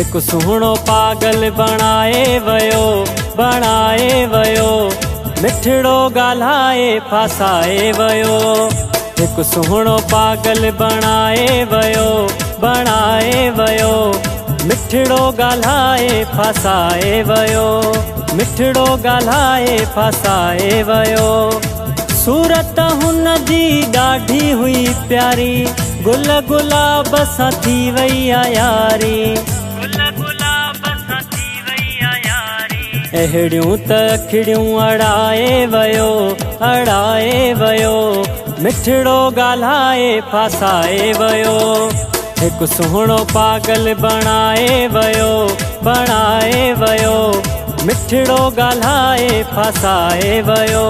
एक सुहिणो पागल बणाए वयो मिठड़ो ॻाल्हाए फासाए वयो। एक सुहिणो पागल बणाए वयो मिठड़ो ॻाल्हाए फासाए वयो, मिठड़ो ॻाल्हाए फासाए वयो। सूरत हुन जी ॾाढी हुई प्यारी, गुल गुलाब सां थी वई आ यारी, अहिड़ियूं त अखिड़ियूं अड़ाए वयो मिठड़ो ॻाल्हाए फासाए वयो। एक सुहिणो पागल बणाए वयो मिठड़ो ॻाल्हाए फासाए वयो।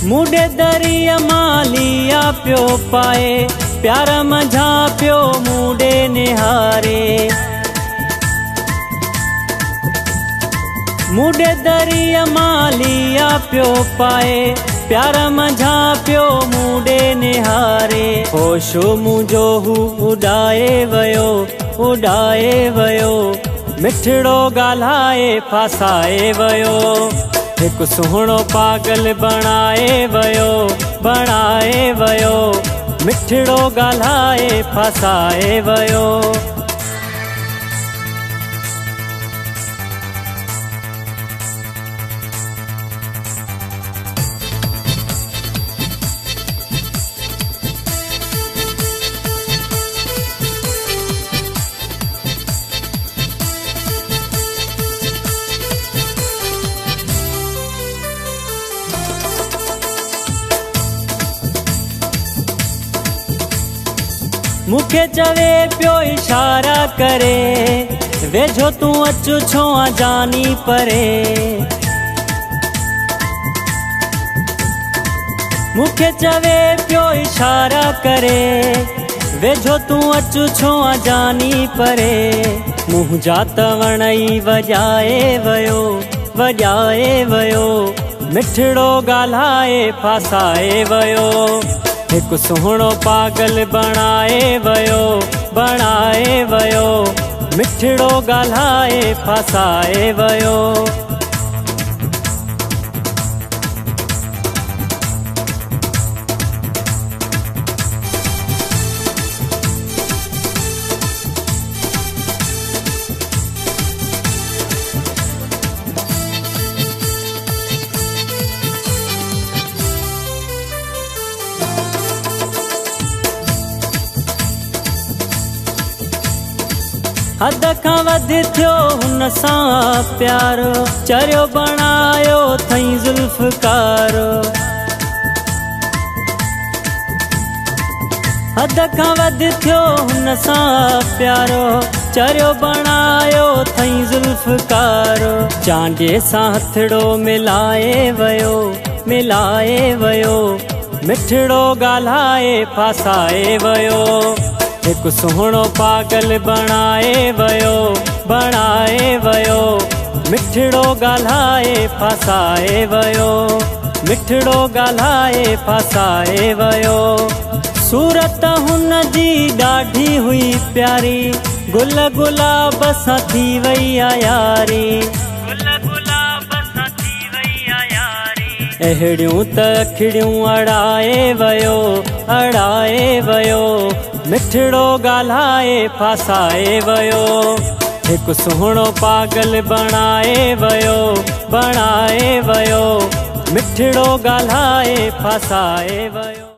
मुडे दरिया मालिया प्यो पाए, प्यार मझा प्यो मुडे निहारे। मुडे दरिया मालिया प्यो पाए, प्यार मझा प्यो मुडे निहारे। होशो मुझो हू उड़ाए वयो मिठड़ो ॻाल्हाए फासाए वयो। एक सुहिणो पागल बणाए वयो मिठड़ो ॻाल्हाए फासाए वयो। मुखे चवे प्यो इशारा करे, वेझो तू अचु छो आ जानी परे। मुखे चवे प्यो इशारा करे, वेझो तू अचु छो आ जानी परे। मुंह जा तवणई वजाए वयो मिठड़ो ॻाल्हाए फासाए वयो। एक सुहिणो पागल बणाए वयो मिठड़ो ॻाल्हाए फासाए वयो। हद खां वधी थियो हुन सां प्यार, चरियो बणायो थई ज़ुल्फ़कार। हद खां वधी थियो हुन सां प्यारो, चरियो बणायो थई ज़ुल्फ़कार। चांडे सां हथड़ो मिलाए वयो मिठड़ो ॻाल्हाए फासाए वयो। एक सुहिणो पागल बणाए वयो मिठड़ो ॻाल्हाए फासाए वयो, मिठड़ो ॻाल्हाए फासाए वयो। सूरत हुन जी ॾाढी हुई प्यारी, गुल गुलाब सां थी वई आ यारी, अहिड़ियूं त अखिड़ियूं अड़ाए वयो मिठड़ो ॻाल्हाए फासाए वयो। एक सुहिणो पागल बणाए वयो मिठड़ो ॻाल्हाए फासाए वयो।